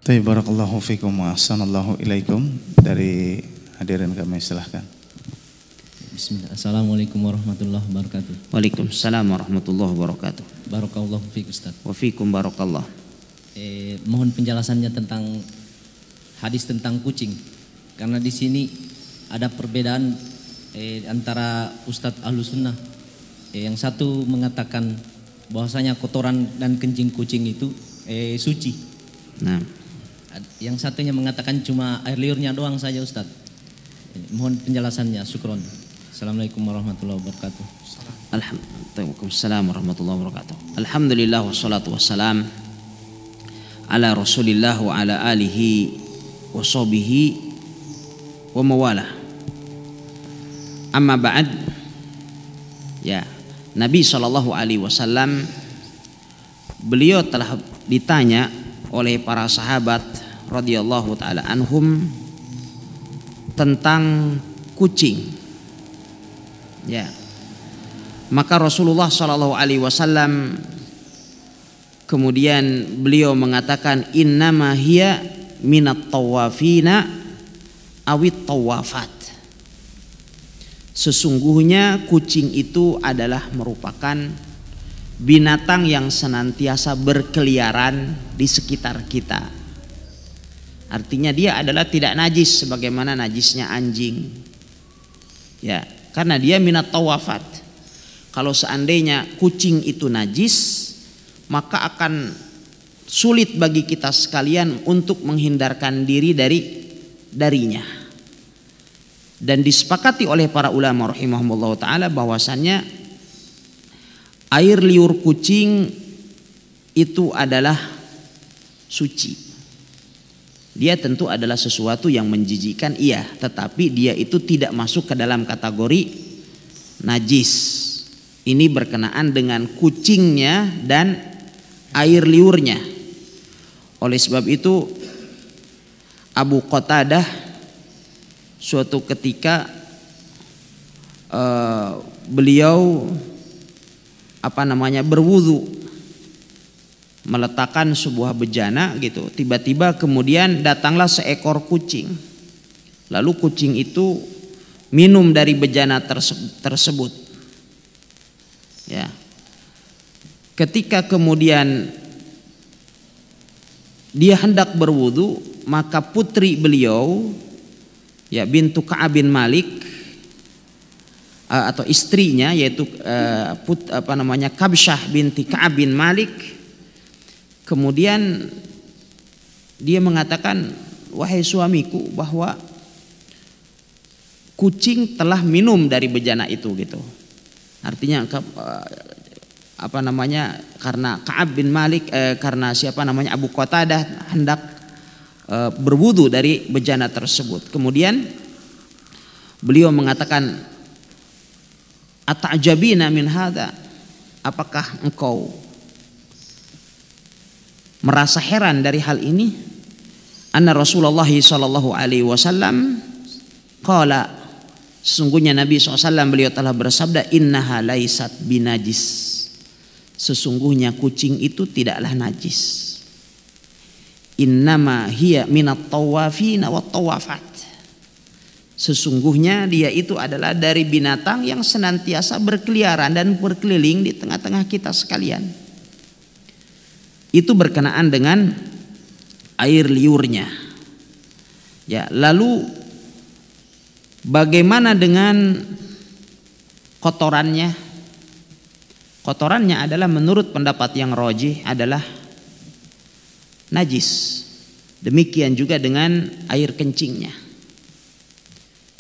Barakallahu fikum wa ahsanallahu ilaikum. Dari hadirin kami silahkan. Bismillah. Assalamualaikum warahmatullahi wabarakatuh. Waalaikumsalam warahmatullahi wabarakatuh. Barakallahu fiik Ustaz. Wa fikum barakallah. Mohon penjelasannya tentang hadis tentang kucing. Karena di sini ada perbedaan antara Ustadz Ahlus Sunnah. Yang satu mengatakan bahwasanya kotoran dan kencing kucing itu suci. Nah, yang satunya mengatakan cuma air liurnya doang saja Ustaz. Mohon penjelasannya, syukron. Assalamualaikum warahmatullahi wabarakatuh. Waalaikumsalam warahmatullahi wabarakatuh. Alhamdulillah wassalatu wassalam ala Rasulillah wa ala alihi wa sahbihi wa mawalah. Amma ba'd. Ya, Nabi SAW beliau telah ditanya oleh para sahabat radhiyallahu taala anhum tentang kucing. Ya. Maka Rasulullah SAW kemudian beliau mengatakan innama hiya minat tawafina awit tawafat. Sesungguhnya kucing itu adalah merupakan binatang yang senantiasa berkeliaran di sekitar kita. Artinya dia adalah tidak najis sebagaimana najisnya anjing. Ya, karena dia minat tawafat. Kalau seandainya kucing itu najis, maka akan sulit bagi kita sekalian untuk menghindarkan diri darinya. Dan disepakati oleh para ulama rahimahumullah taala bahwasannya air liur kucing itu adalah suci. Dia tentu adalah sesuatu yang menjijikkan, iya, tetapi dia itu tidak masuk ke dalam kategori najis. Ini berkenaan dengan kucingnya dan air liurnya. Oleh sebab itu Abu Qatadah suatu ketika beliau berwudu, meletakkan sebuah bejana gitu. Tiba-tiba kemudian datanglah seekor kucing. Lalu kucing itu minum dari bejana tersebut. Ya. Ketika kemudian dia hendak berwudu, maka putri beliau, ya, bintu Ka'ab bin Malik, atau istrinya yaitu Kabsyah binti Ka'ab bin Malik, kemudian dia mengatakan, wahai suamiku, bahwa kucing telah minum dari bejana itu gitu. Artinya karena Ka'ab bin Malik karena Abu Qatadah hendak berwudu dari bejana tersebut. Kemudian beliau mengatakan, ata'jabina min hadza, apakah engkau merasa heran dari hal ini? Anna Rasulullah sallallahu alaihi wasallam qala, sesungguhnya Nabi SAW beliau telah bersabda, innaha laisat binajis, sesungguhnya kucing itu tidaklah najis. Innama hiya minat tawafina wat tawafat, sesungguhnya dia itu adalah dari binatang yang senantiasa berkeliaran dan berkeliling di tengah-tengah kita sekalian. Itu berkenaan dengan air liurnya. Ya, lalu bagaimana dengan kotorannya? Kotorannya adalah menurut pendapat yang rajih adalah najis. Demikian juga dengan air kencingnya.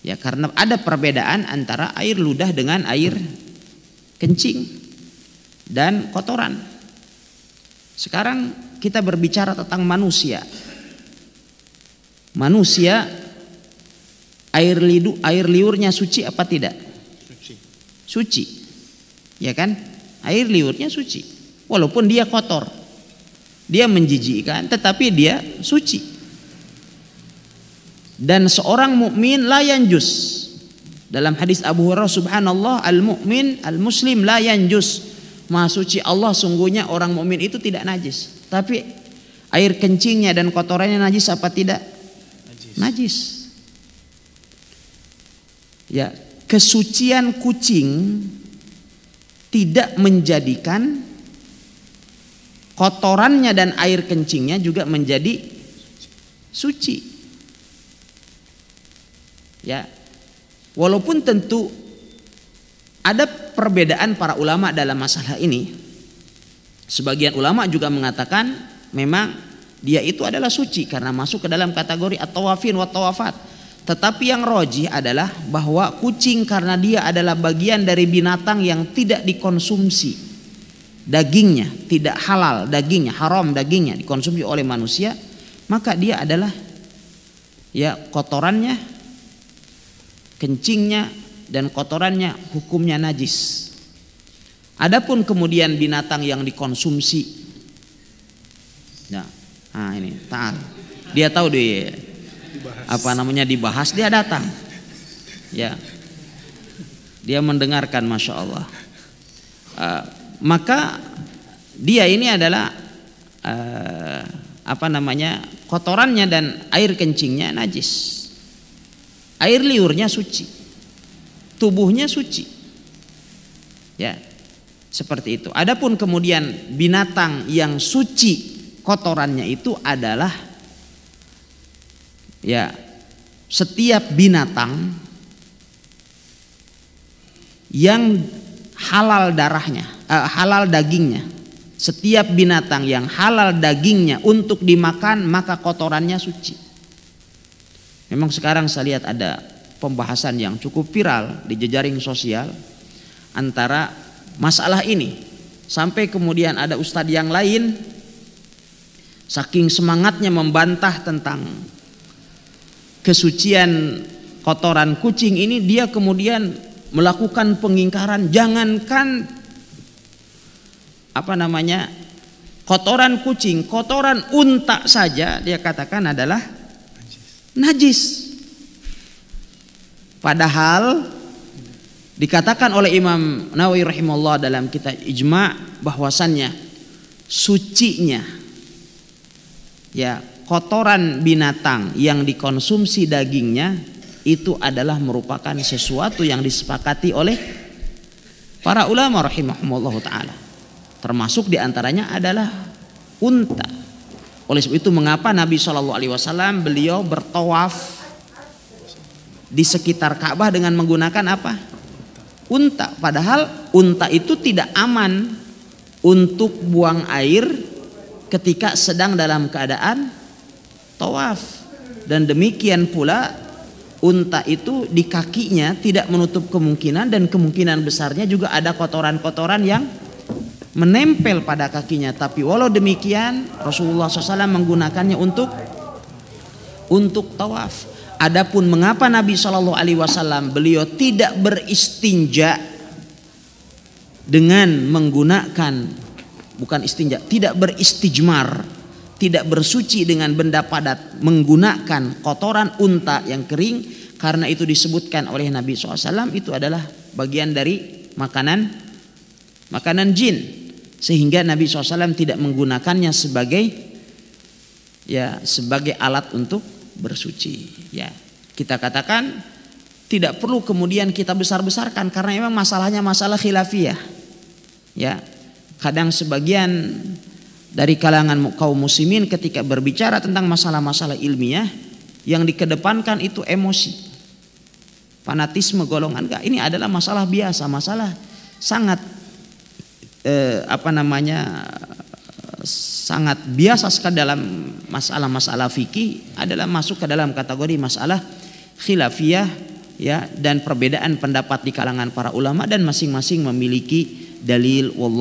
Ya, karena ada perbedaan antara air ludah dengan air kencing dan kotoran. Sekarang kita berbicara tentang manusia. Manusia, air liurnya suci apa tidak? Suci. Ya kan? Air liurnya suci. Walaupun dia kotor, dia menjijikkan, tetapi dia suci. Dan seorang mukmin la yanjus. Dalam hadis Abu Hurairah, subhanallah, al-mu'min al-muslim la yanjus. Maha suci Allah, sungguhnya orang mukmin itu tidak najis. Tapi Air kencingnya dan kotorannya najis apa tidak? Najis. Ya, kesucian kucing tidak menjadikan kotorannya dan air kencingnya juga menjadi suci. Ya. Walaupun tentu ada perbedaan para ulama dalam masalah ini. Sebagian ulama juga mengatakan memang dia itu adalah suci karena masuk ke dalam kategori at-tawafin wa tawafat. Tetapi yang rajih adalah bahwa kucing karena dia adalah bagian dari binatang yang tidak dikonsumsi, dagingnya tidak halal, dagingnya haram, dagingnya dikonsumsi oleh manusia, maka dia adalah ya kotorannya, kencingnya dan kotorannya hukumnya najis. Adapun kemudian binatang yang dikonsumsi, nah ini taat, dia tahu dia apa namanya dibahas, dia datang, ya, dia mendengarkan, masya Allah. Maka dia ini adalah apa namanya kotorannya dan air kencingnya najis, air liurnya suci, tubuhnya suci, ya, seperti itu. Adapun kemudian binatang yang suci kotorannya itu adalah ya setiap binatang yang halal darahnya, halal dagingnya. Setiap binatang yang halal dagingnya untuk dimakan maka kotorannya suci. Memang sekarang saya lihat ada pembahasan yang cukup viral di jejaring sosial antara masalah ini, sampai kemudian ada ustadz yang lain saking semangatnya membantah tentang kesucian kotoran kucing ini, dia kemudian melakukan pengingkaran. Jangankan apa namanya kotoran kucing, kotoran unta saja dia katakan adalah najis. Padahal dikatakan oleh Imam Nawawi rahimahullah dalam kitab Ijma' bahwasannya sucinya ya kotoran binatang yang dikonsumsi dagingnya itu adalah merupakan sesuatu yang disepakati oleh para ulama rahimahumullah ta'ala. Termasuk diantaranya adalah unta. Oleh sebab itu mengapa Nabi SAW beliau bertawaf di sekitar Ka'bah dengan menggunakan apa? Unta. Padahal unta itu tidak aman untuk buang air ketika sedang dalam keadaan tawaf. Dan demikian pula unta itu di kakinya tidak menutup kemungkinan, dan kemungkinan besarnya juga ada kotoran-kotoran yang menempel pada kakinya. Tapi walau demikian Rasulullah SAW menggunakannya untuk tawaf. Adapun mengapa Nabi SAW beliau tidak beristinja dengan menggunakan, bukan istinja, tidak beristijmar, tidak bersuci dengan benda padat menggunakan kotoran unta yang kering, karena itu disebutkan oleh Nabi SAW itu adalah bagian dari makanan jin, sehingga Nabi SAW tidak menggunakannya sebagai alat untuk bersuci. Ya, kita katakan tidak perlu kemudian kita besar-besarkan karena memang masalahnya masalah khilafiyah. Ya, kadang sebagian dari kalangan kaum muslimin ketika berbicara tentang masalah-masalah ilmiah yang dikedepankan itu emosi, fanatisme golongan. Enggak, ini adalah masalah biasa, masalah sangat sangat biasa sekali dalam masalah-masalah fikih, adalah masuk ke dalam kategori masalah khilafiyah, ya, dan perbedaan pendapat di kalangan para ulama, dan masing-masing memiliki dalil. Wallah